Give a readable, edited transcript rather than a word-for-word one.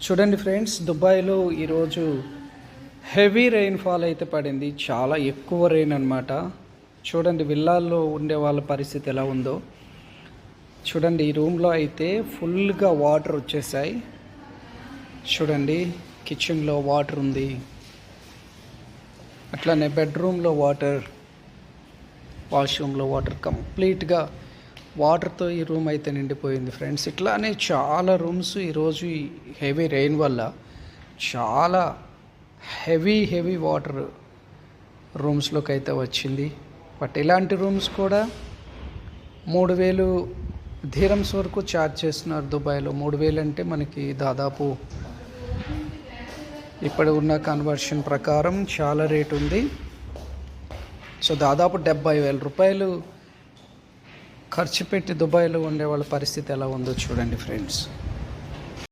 చూడండి ఫ్రెండ్స్, దుబాయ్లో ఈరోజు హెవీ రెయిన్ఫాల్ అయితే పడింది. చాలా ఎక్కువ రెయిన్ అనమాట. చూడండి విల్లాల్లో ఉండే వాళ్ళ పరిస్థితి ఎలా ఉందో చూడండి. ఈ రూమ్లో అయితే ఫుల్గా వాటర్ వచ్చేసాయి. చూడండి, కిచెన్లో వాటర్ ఉంది, అట్లానే బెడ్రూమ్లో వాటర్, వాష్రూమ్లో వాటర్, కంప్లీట్గా వాటర్తో ఈ రూమ్ అయితే నిండిపోయింది ఫ్రెండ్స్. ఇట్లానే చాలా రూమ్స్ ఈరోజు హెవీ రెయిన్ వల్ల చాలా హెవీ వాటర్ రూమ్స్లోకి అయితే వచ్చింది. బట్ ఇలాంటి రూమ్స్ కూడా 3,000 దిరమ్స్ వరకు ఛార్జ్ చేస్తున్నారు దుబాయ్లో. 3,000 అంటే మనకి దాదాపు ఇప్పుడు ఉన్న కన్వర్షన్ ప్రకారం చాలా రేట్ ఉంది. సో దాదాపు 70,000 రూపాయలు ఖర్చు పెట్టి దుబాయ్లో ఉండే వాళ్ళ పరిస్థితి ఎలా ఉందో చూడండి ఫ్రెండ్స్.